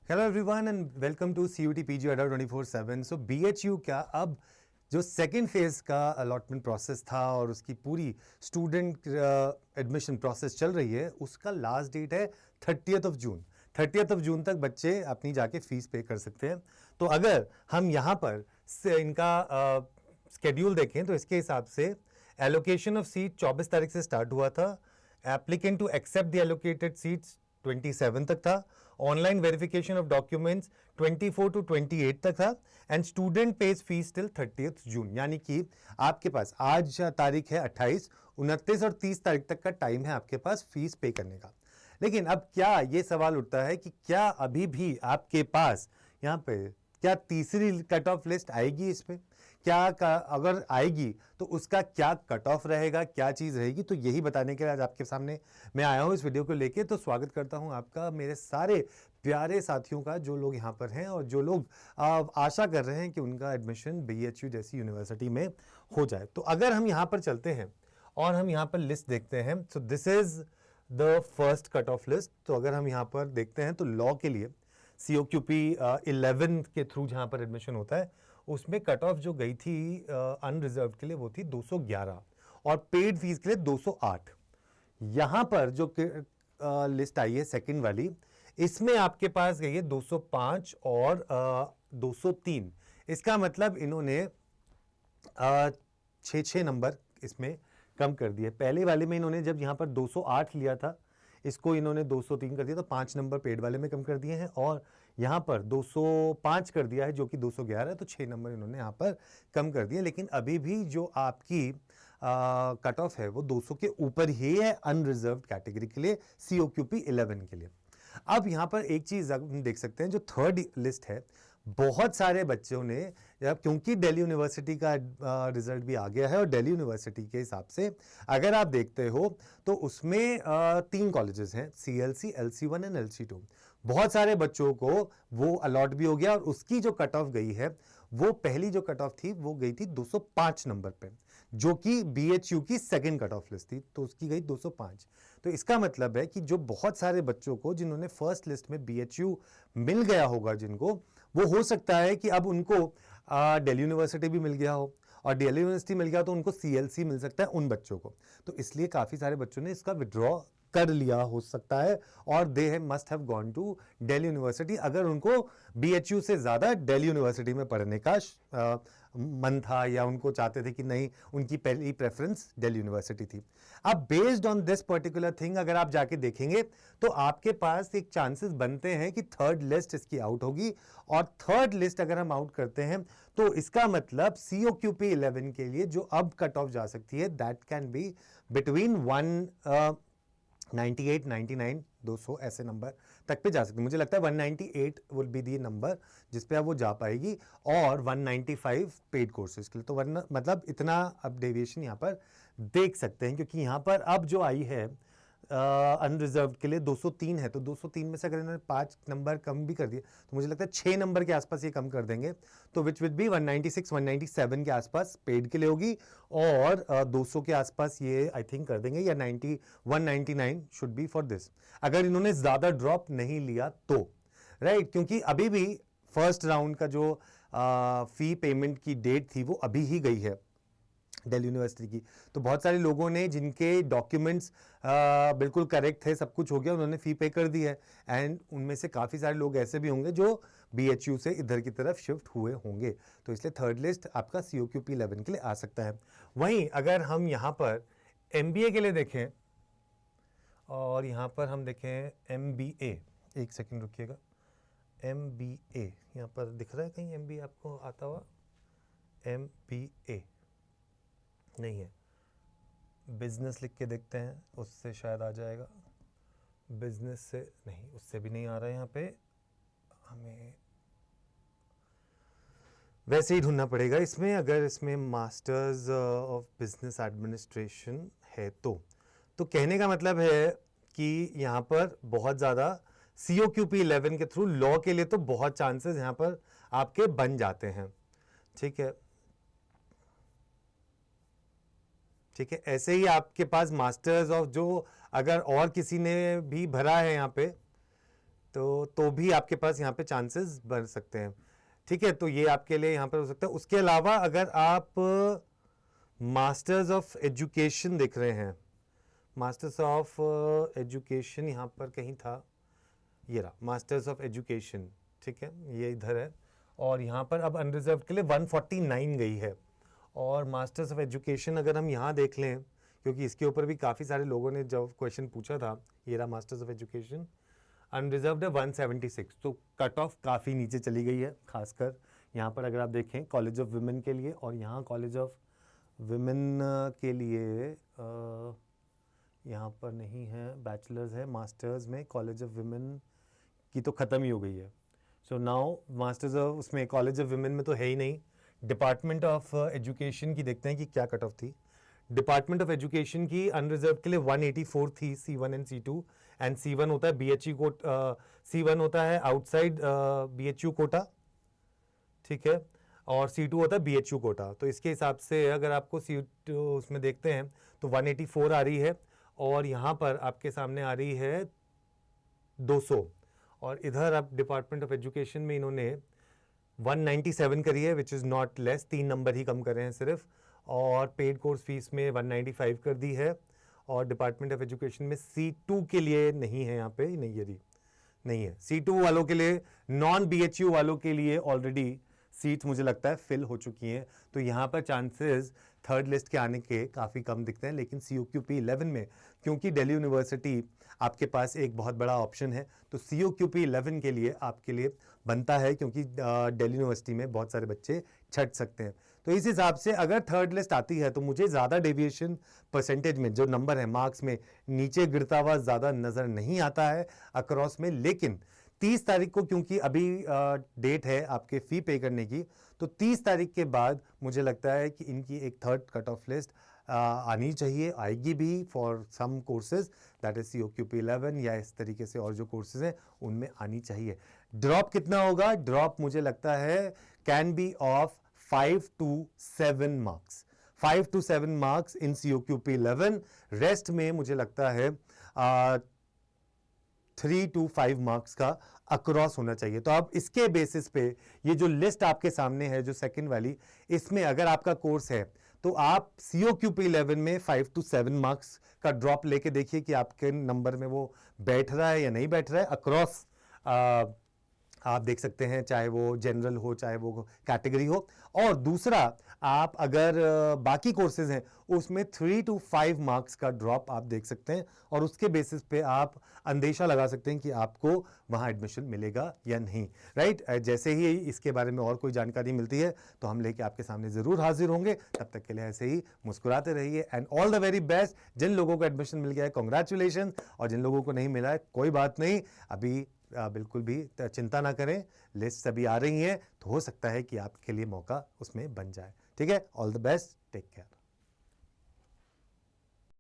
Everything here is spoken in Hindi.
Hello everyone and welcome to CUT PG अड्डा 24/7। सो BHU का अब जो सेकेंड फेज का अलॉटमेंट प्रोसेस था और उसकी पूरी स्टूडेंट एडमिशन प्रोसेस चल रही है, उसका लास्ट डेट है 30th जून। 30th जून तक बच्चे अपनी जाके फीस पे कर सकते हैं। तो अगर हम यहाँ पर से इनका स्केड्यूल देखें तो इसके हिसाब से एलोकेशन ऑफ सीट 24 तारीख से स्टार्ट हुआ था। Applicant to accept the allocated seats 27 तक था। Online verification of documents 24 to 28 तक था। And student pays fees till 30th June, यानी कि आपके पास आज तारीख है 28, 29 और 30 तारीख तक का टाइम है आपके पास फीस पे करने का। लेकिन अब क्या ये सवाल उठता है कि क्या अभी भी आपके पास यहाँ पे क्या तीसरी कट ऑफ लिस्ट आएगी इस पे? अगर आएगी तो उसका क्या कट ऑफ रहेगा, क्या चीज़ रहेगी? तो यही बताने के लिए आज आपके सामने मैं आया हूँ इस वीडियो को लेके। तो स्वागत करता हूँ आपका, मेरे सारे प्यारे साथियों का, जो लोग यहाँ पर हैं और जो लोग आशा कर रहे हैं कि उनका एडमिशन BHU जैसी यूनिवर्सिटी में हो जाए। तो अगर हम यहाँ पर चलते हैं और हम यहाँ पर लिस्ट देखते हैं, so this is the first cut off list. तो अगर हम यहाँ पर देखते हैं तो लॉ के लिए COQP 11 के थ्रू जहाँ पर एडमिशन होता है, उसमें कट ऑफ जो गई थी अनरिजर्व के लिए वो थी 211 और पेड फीस के लिए 208। यहाँ पर जो लिस्ट आई है सेकंड वाली, इसमें आपके पास गई है 205 और 203। इसका मतलब इन्होंने 6 नंबर इसमें कम कर दिए। पहले वाले में इन्होंने जब यहाँ पर 208 लिया था, इसको इन्होंने 203 कर दिया, तो 5 नंबर पेड वाले में कम कर दिए हैं। और यहाँ पर 205 कर दिया है जो कि 211 है, तो 6 नंबर इन्होंने यहाँ पर कम कर दिए। लेकिन अभी भी जो आपकी कट ऑफ है वो 200 के ऊपर ही है अनरिजर्व्ड कैटेगरी के लिए, COQP 11 के लिए। अब यहाँ पर एक चीज़ हम देख सकते हैं, जो थर्ड लिस्ट है, बहुत सारे बच्चों ने, क्योंकि दिल्ली यूनिवर्सिटी का रिजल्ट भी आ गया है और दिल्ली यूनिवर्सिटी के हिसाब से अगर आप देखते हो तो उसमें 3 कॉलेजेस हैं, CLC, LC1 एंड LC2। बहुत सारे बच्चों को वो अलॉट भी हो गया और उसकी जो कट ऑफ गई है, वो पहली जो कट ऑफ थी वो गई थी 205 नंबर पे, जो कि BHU की सेकंड कट ऑफ लिस्ट थी, तो उसकी गई 205। तो इसका मतलब है कि जो बहुत सारे बच्चों को जिन्होंने फर्स्ट लिस्ट में BHU मिल गया होगा, जिनको, वो हो सकता है कि अब उनको दिल्ली यूनिवर्सिटी भी मिल गया हो, और दिल्ली यूनिवर्सिटी मिल गया तो उनको CLC मिल सकता है उन बच्चों को। तो इसलिए काफ़ी सारे बच्चों ने इसका विड्रॉ कर लिया हो सकता है और they must have gone to Delhi University, अगर उनको BHU से ज़्यादा दिल्ली यूनिवर्सिटी में पढ़ने का मन था, या उनको चाहते थे कि नहीं, उनकी पहली प्रेफरेंस दिल्ली यूनिवर्सिटी थी। अब based on this particular thing अगर आप जाके देखेंगे तो आपके पास एक चांसेस बनते हैं कि थर्ड लिस्ट इसकी आउट होगी। और थर्ड लिस्ट अगर हम आउट करते हैं तो इसका मतलब COQP 11 के लिए जो अब कट ऑफ जा सकती है, दैट कैन बी बिटवीन 198, 99, 200 ऐसे नंबर तक पे जा सकते हैं। मुझे लगता है 198 विल बी दी नंबर जिस पे अब वो जा पाएगी, और 195 पेड कोर्सेज के लिए। तो वरना मतलब इतना अब डेविएशन यहाँ पर देख सकते हैं, क्योंकि यहाँ पर अब जो आई है अनरिजर्व के लिए 203 है, तो 203 में से अगर इन्होंने 5 नंबर कम भी कर दिए तो मुझे लगता है 6 नंबर के आसपास ये कम कर देंगे, तो विच विल बी 196, 197 के आसपास पेड के लिए होगी, और 200 के आसपास ये आई थिंक कर देंगे, या 199 शुड बी फॉर दिस, अगर इन्होंने ज़्यादा ड्रॉप नहीं लिया तो, राइट। क्योंकि अभी भी फर्स्ट राउंड का जो फी पेमेंट की डेट थी वो अभी ही गई है दिल्ली यूनिवर्सिटी की। तो बहुत सारे लोगों ने, जिनके डॉक्यूमेंट्स बिल्कुल करेक्ट थे, सब कुछ हो गया, उन्होंने फ़ी पे कर दी है, एंड उनमें से काफ़ी सारे लोग ऐसे भी होंगे जो BHU से इधर की तरफ शिफ्ट हुए होंगे। तो इसलिए थर्ड लिस्ट आपका COQP 11 के लिए आ सकता है। वहीं अगर हम यहाँ पर MBA के लिए देखें, और यहाँ पर हम देखें MBA, एक सेकेंड रुकिएगा, MBA यहाँ पर दिख रहा है कहीं MBA आपको आता हुआ? MBA नहीं है, बिजनेस लिख के देखते हैं, उससे शायद आ जाएगा। बिजनेस से नहीं, उससे भी नहीं आ रहा है, यहाँ पे हमें वैसे ही ढूंढना पड़ेगा इसमें। अगर इसमें मास्टर्स ऑफ बिजनेस एडमिनिस्ट्रेशन है तो कहने का मतलब है कि यहाँ पर बहुत ज़्यादा COQP 11 के थ्रू लॉ के लिए तो बहुत चांसेस यहाँ पर आपके बन जाते हैं, ठीक है। ठीक है, ऐसे ही आपके पास मास्टर्स ऑफ, जो अगर और किसी ने भी भरा है यहाँ पे, तो भी आपके पास यहाँ पे चांसेस बन सकते हैं। ठीक है, तो ये आपके लिए यहाँ पर हो सकता है। उसके अलावा अगर आप मास्टर्स ऑफ एजुकेशन देख रहे हैं, मास्टर्स ऑफ एजुकेशन यहाँ पर कहीं था, ये रहा मास्टर्स ऑफ एजुकेशन। ठीक है, ये इधर है, और यहाँ पर अब अनरिजर्व के लिए 149 गई है। और मास्टर्स ऑफ एजुकेशन अगर हम यहाँ देख लें, क्योंकि इसके ऊपर भी काफ़ी सारे लोगों ने जब क्वेश्चन पूछा था, ये रहा मास्टर्स ऑफ एजुकेशन, अनरिजर्व्ड है 176, तो कट ऑफ काफ़ी नीचे चली गई है। खासकर यहाँ पर अगर आप देखें कॉलेज ऑफ विमेन के लिए, और यहाँ कॉलेज ऑफ विमेन के लिए यहाँ पर नहीं है, बैचलर्स है, मास्टर्स में कॉलेज ऑफ विमेन की तो ख़त्म ही हो गई है। सो नाउ मास्टर्स ऑफ उसमें कॉलेज ऑफ विमेन में तो है ही नहीं। डिपार्टमेंट ऑफ एजुकेशन की देखते हैं कि क्या कट ऑफ थी। डिपार्टमेंट ऑफ एजुकेशन की अनरिजर्व के लिए 184 थी, C1 and C2, and C1 होता है BHU कोटा, C1 होता है आउटसाइड BHU कोटा, ठीक है, और C2 होता है BHU कोटा। तो इसके हिसाब से अगर आपको C2 उसमें देखते हैं तो 184 आ रही है, और यहाँ पर आपके सामने आ रही है 200, और इधर आप डिपार्टमेंट ऑफ एजुकेशन में इन्होंने 197 करी है, which is not less, 3 number ही कम कर रहे हैं सिर्फ, और पेड कोर्स फीस में 195 कर दी है। और डिपार्टमेंट ऑफ एजुकेशन में C2 के लिए नहीं है, यहाँ पे नहीं, ये नहीं है C2 वालों के लिए, नॉन BHU वालों के लिए ऑलरेडी सीट्स मुझे लगता है फिल हो चुकी हैं। तो यहाँ पर चांसेस थर्ड लिस्ट के आने के काफ़ी कम दिखते हैं। लेकिन COQP 11 में क्योंकि दिल्ली यूनिवर्सिटी आपके पास एक बहुत बड़ा ऑप्शन है, तो COQP 11 के लिए आपके लिए बनता है, क्योंकि दिल्ली यूनिवर्सिटी में बहुत सारे बच्चे छट सकते हैं। तो इस हिसाब से अगर थर्ड लिस्ट आती है तो मुझे ज़्यादा डेविएशन परसेंटेज में जो नंबर है मार्क्स में नीचे गिरता हुआ ज़्यादा नज़र नहीं आता है अक्रॉस में। लेकिन 30 तारीख को क्योंकि अभी डेट है आपके फ़ी पे करने की, तो 30 तारीख के बाद मुझे लगता है कि इनकी एक थर्ड कट ऑफ लिस्ट आनी चाहिए, आएगी भी for some courses, that is COQP 11 या इस तरीके से और जो कोर्सेज हैं उनमें आनी चाहिए। ड्रॉप कितना होगा? ड्रॉप मुझे लगता है can be of 5 to 7 marks, 5 to 7 marks in COQP 11। Rest में मुझे लगता है 3 to 5 मार्क्स का अक्रॉस होना चाहिए। तो अब इसके बेसिस पे ये जो लिस्ट आपके सामने है जो सेकंड वाली, इसमें अगर आपका कोर्स है तो आप COQP 11 में 5 to 7 मार्क्स का ड्रॉप लेके देखिए कि आपके नंबर में वो बैठ रहा है या नहीं बैठ रहा है अक्रॉस। आप देख सकते हैं, चाहे वो जनरल हो चाहे वो कैटेगरी हो। और दूसरा, आप अगर बाकी कोर्सेज हैं उसमें 3 to 5 मार्क्स का ड्रॉप आप देख सकते हैं, और उसके बेसिस पे आप अंदेशा लगा सकते हैं कि आपको वहाँ एडमिशन मिलेगा या नहीं, राइट। जैसे ही इसके बारे में और कोई जानकारी मिलती है तो हम लेके आपके सामने ज़रूर हाजिर होंगे। तब तक के लिए ऐसे ही मुस्कुराते रहिए, and all the very best. जिन लोगों को एडमिशन मिल गया है कॉन्ग्रेचुलेशन, और जिन लोगों को नहीं मिला है कोई बात नहीं, अभी बिल्कुल भी चिंता ना करें, लिस्ट अभी आ रही हैं, तो हो सकता है कि आपके लिए मौका उसमें बन जाए। ठीक है, all the best, take care.